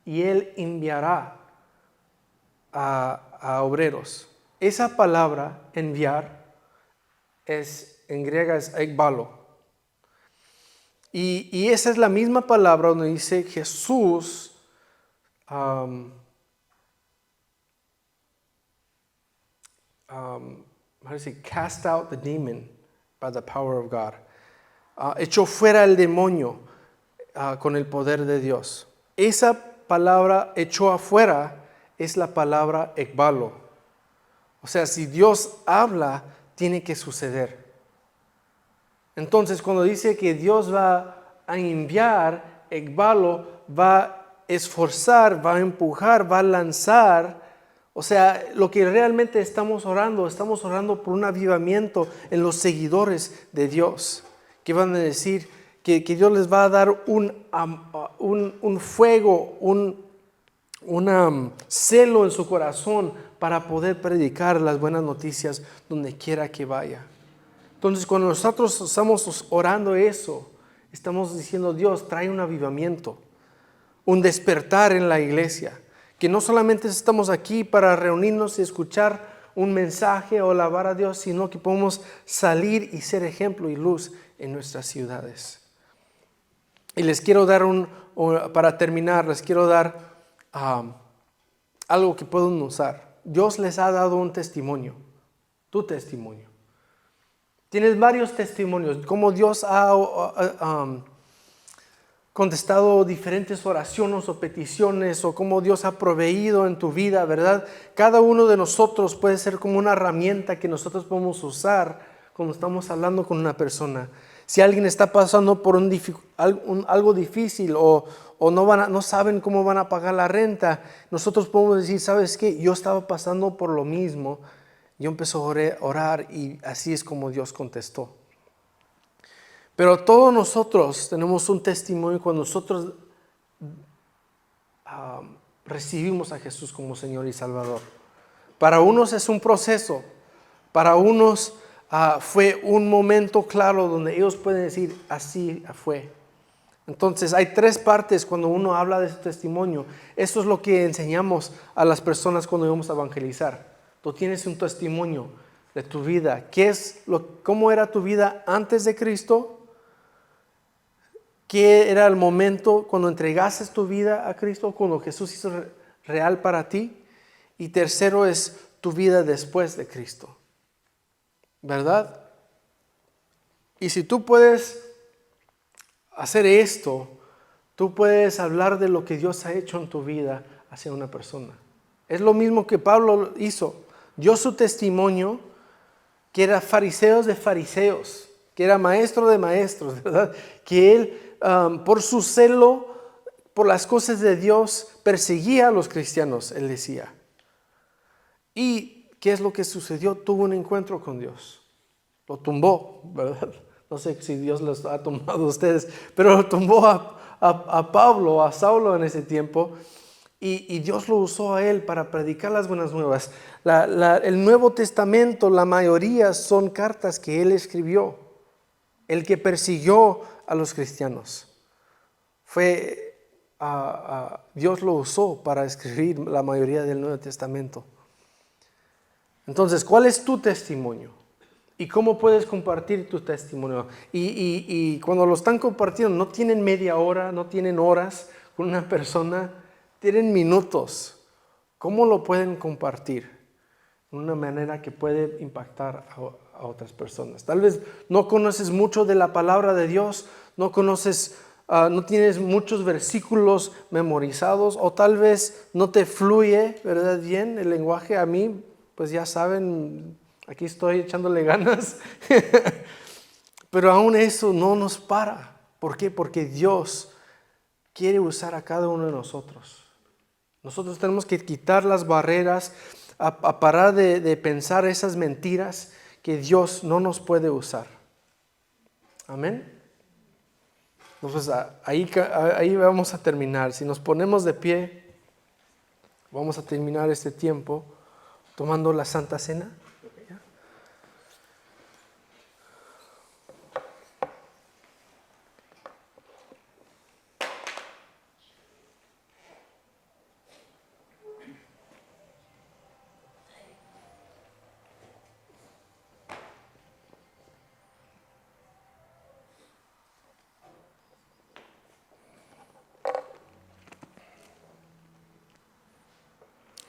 y Él enviará a obreros. Esa palabra enviar en griega es ekbalo. Y esa es la misma palabra donde dice Jesús cast out the demon by the power of God. Echó fuera el demonio con el poder de Dios. Esa palabra echó afuera es la palabra ekbalo. O sea, si Dios habla, tiene que suceder. Entonces, cuando dice que Dios va a enviar, ekbalo va a esforzar, va a empujar, va a lanzar. O sea, lo que realmente estamos orando por un avivamiento en los seguidores de Dios, que van a decir que Dios les va a dar un fuego, un celo en su corazón para poder predicar las buenas noticias donde quiera que vaya. Entonces, cuando nosotros estamos orando eso, estamos diciendo, Dios, trae un avivamiento, un despertar en la iglesia. Que no solamente estamos aquí para reunirnos y escuchar un mensaje o alabar a Dios, sino que podemos salir y ser ejemplo y luz en nuestras ciudades. Y les quiero dar para terminar, les quiero dar algo que pueden usar. Dios les ha dado un testimonio, tu testimonio. Tienes varios testimonios, cómo Dios ha contestado diferentes oraciones o peticiones, o cómo Dios ha proveído en tu vida, ¿verdad? Cada uno de nosotros puede ser como una herramienta que nosotros podemos usar cuando estamos hablando con una persona. Si alguien está pasando por algo difícil o no saben cómo van a pagar la renta, nosotros podemos decir, ¿sabes qué? Yo estaba pasando por lo mismo. Yo empecé a orar y así es como Dios contestó. Pero todos nosotros tenemos un testimonio cuando nosotros recibimos a Jesús como Señor y Salvador. Para unos es un proceso, para unos fue un momento claro donde ellos pueden decir, así fue. Entonces hay tres partes cuando uno habla de ese testimonio. Eso es lo que enseñamos a las personas cuando vamos a evangelizar. Tú tienes un testimonio de tu vida. ¿Cómo era tu vida antes de Cristo? ¿Qué era el momento cuando entregaste tu vida a Cristo, cuando Jesús hizo real para ti? Y tercero es tu vida después de Cristo, ¿verdad? Y si tú puedes hacer esto, tú puedes hablar de lo que Dios ha hecho en tu vida hacia una persona. Es lo mismo que Pablo hizo. Dio su testimonio, que era fariseos de fariseos, que era maestro de maestros, ¿verdad? Que él, por su celo, por las cosas de Dios, perseguía a los cristianos, él decía. ¿Y qué es lo que sucedió? Tuvo un encuentro con Dios. Lo tumbó, ¿verdad? No sé si Dios los ha tumbado a ustedes, pero lo tumbó a Pablo, a Saulo en ese tiempo. Y Dios lo usó a él para predicar las buenas nuevas. El Nuevo Testamento, la mayoría son cartas que él escribió. El que persiguió a los cristianos. Dios lo usó para escribir la mayoría del Nuevo Testamento. Entonces, ¿cuál es tu testimonio? ¿Y cómo puedes compartir tu testimonio? Y cuando lo están compartiendo, no tienen media hora, no tienen horas con una persona, tienen minutos. ¿Cómo lo pueden compartir? De una manera que puede impactar a otras personas. Tal vez no conoces mucho de la palabra de Dios, no tienes muchos versículos memorizados, o tal vez no te fluye, ¿verdad? Bien el lenguaje. A mí, pues ya saben, aquí estoy echándole ganas. Pero aún eso no nos para. ¿Por qué? Porque Dios quiere usar a cada uno de nosotros. Nosotros tenemos que quitar las barreras, a parar de pensar esas mentiras que Dios no nos puede usar. Amén. Entonces ahí vamos a terminar. Si nos ponemos de pie, vamos a terminar este tiempo tomando la Santa Cena.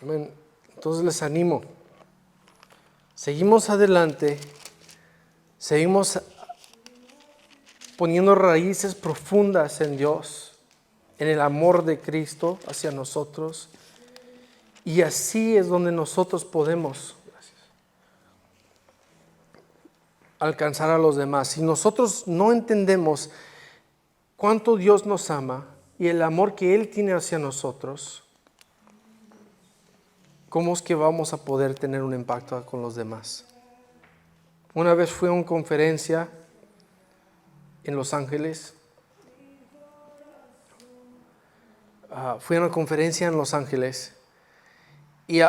Amén. Entonces les animo. Seguimos adelante. Seguimos poniendo raíces profundas en Dios, en el amor de Cristo hacia nosotros. Y así es donde nosotros podemos alcanzar a los demás. Si nosotros no entendemos cuánto Dios nos ama y el amor que Él tiene hacia nosotros, ¿cómo es que vamos a poder tener un impacto con los demás? Una vez fui a una conferencia en Los Ángeles. Y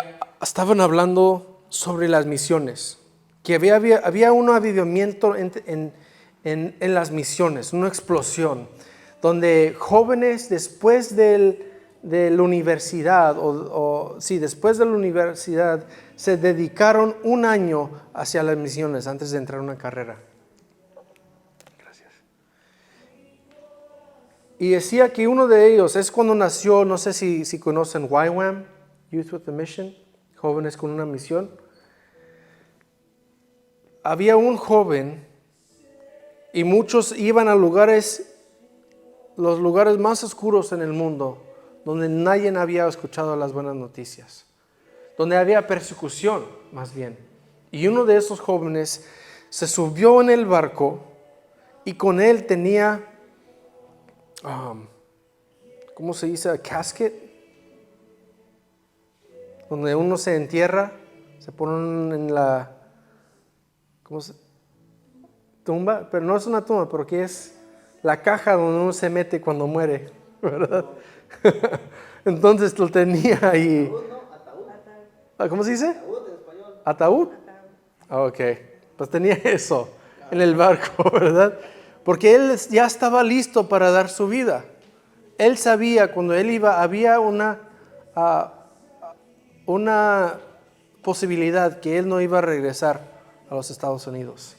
estaban hablando sobre las misiones. Que había un avivamiento en las misiones, una explosión, donde jóvenes después de la universidad, después de la universidad, se dedicaron un año hacia las misiones antes de entrar a una carrera. Gracias. Y decía que uno de ellos es cuando nació, no sé si conocen YWAM, Youth with a Mission, jóvenes con una misión. Había un joven y muchos iban a los lugares más oscuros en el mundo, donde nadie había escuchado las buenas noticias, donde había persecución más bien. Y uno de esos jóvenes se subió en el barco y con él tenía, ¿cómo se dice? Casket, donde uno se entierra, se ponen en la, ¿cómo se? Tumba, pero no es una tumba, porque es la caja donde uno se mete cuando muere, ¿verdad? Entonces lo tenía ahí. Ataúd. ¿Cómo se dice? Ataúd en español. ¿Ataúd? Ok, pues tenía eso en el barco, ¿verdad? Porque él ya estaba listo para dar su vida. Él sabía cuando él iba, había una posibilidad que él no iba a regresar a los Estados Unidos.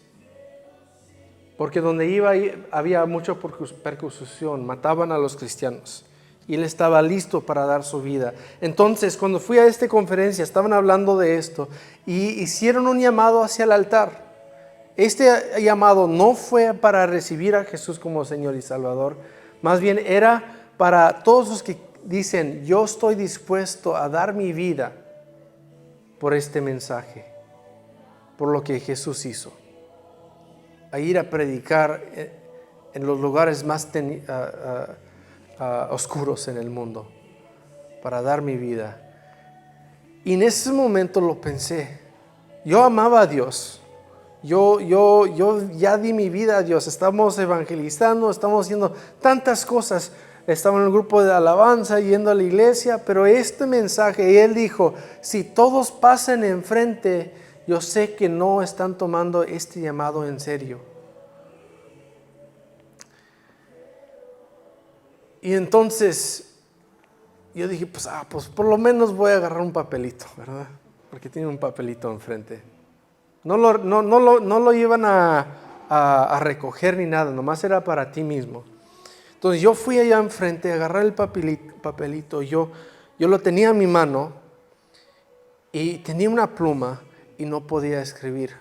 Porque donde iba había mucha persecución, mataban a los cristianos. Y él estaba listo para dar su vida. Entonces, cuando fui a esta conferencia, estaban hablando de esto y hicieron un llamado hacia el altar. Este llamado no fue para recibir a Jesús como Señor y Salvador, más bien era para todos los que dicen, yo estoy dispuesto a dar mi vida por este mensaje, por lo que Jesús hizo, a ir a predicar en los lugares más oscuros en el mundo, para dar mi vida. Y en ese momento lo pensé, yo amaba a Dios. Yo ya di mi vida a Dios. Estamos evangelizando, estamos haciendo tantas cosas. Estamos en el grupo de alabanza, yendo a la iglesia. Pero este mensaje, Él dijo, si todos pasan enfrente, yo sé que no están tomando este llamado en serio. Y entonces yo dije, pues por lo menos voy a agarrar un papelito, ¿verdad? Porque tiene un papelito enfrente. No lo iban a recoger ni nada, nomás era para ti mismo. Entonces yo fui allá enfrente, agarré el papelito, yo lo tenía en mi mano y tenía una pluma y no podía escribir.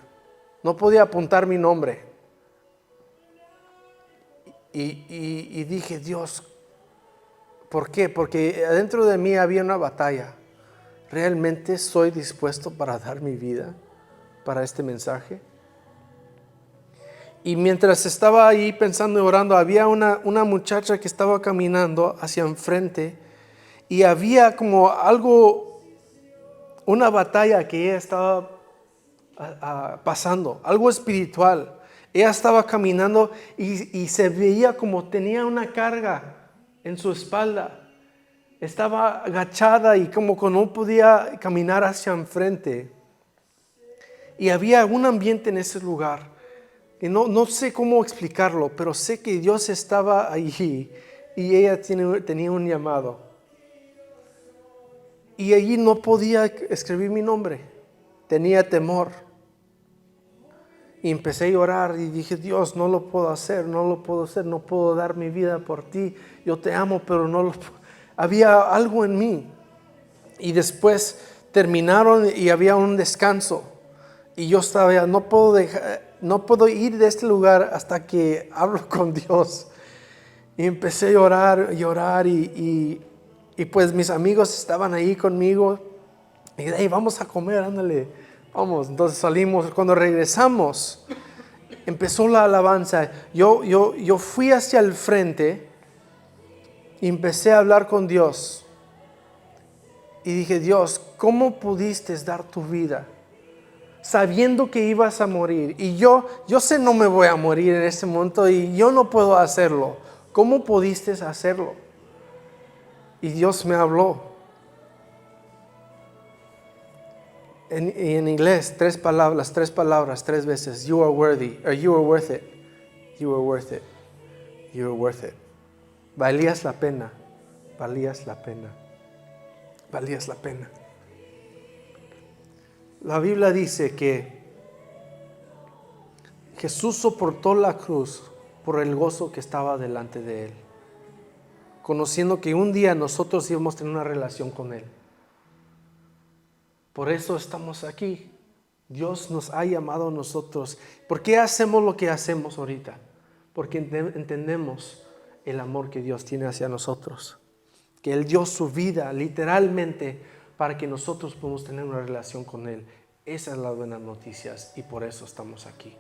No podía apuntar mi nombre. Y dije, Dios, ¿por qué? Porque adentro de mí había una batalla. ¿Realmente soy dispuesto para dar mi vida para este mensaje? Y mientras estaba ahí pensando y orando, había una muchacha que estaba caminando hacia enfrente y había como algo, una batalla que ella estaba pasando, algo espiritual. Ella estaba caminando y se veía como tenía una carga en su espalda. Estaba agachada y como que no podía caminar hacia enfrente. Y había un ambiente en ese lugar. Y no sé cómo explicarlo, pero sé que Dios estaba allí y ella tenía un llamado. Y allí no podía escribir mi nombre. Tenía temor. Y empecé a llorar y dije, Dios, no lo puedo hacer, no puedo dar mi vida por ti. Yo te amo, pero no lo puedo. Había algo en mí. Y después terminaron y había un descanso. Y yo estaba, no puedo ir de este lugar hasta que hablo con Dios. Y empecé a llorar y pues mis amigos estaban ahí conmigo. Y hey, vamos a comer, ándale, vamos. Entonces salimos, cuando regresamos, empezó la alabanza. Yo fui hacia el frente y empecé a hablar con Dios. Y dije, Dios, ¿cómo pudiste dar tu vida sabiendo que ibas a morir? Y yo sé no me voy a morir en ese momento y yo no puedo hacerlo. ¿Cómo pudiste hacerlo? Y Dios me habló. En inglés, tres palabras, tres veces. You are worthy, or you are worth it. You are worth it. You are worth it. Valías la pena. Valías la pena. Valías la pena. La Biblia dice que Jesús soportó la cruz por el gozo que estaba delante de Él, conociendo que un día nosotros íbamos a tener una relación con Él. Por eso estamos aquí. Dios nos ha llamado a nosotros. ¿Por qué hacemos lo que hacemos ahorita? Porque entendemos el amor que Dios tiene hacia nosotros. Que Él dio su vida literalmente para que nosotros podamos tener una relación con Él. Esas son las buenas noticias y por eso estamos aquí.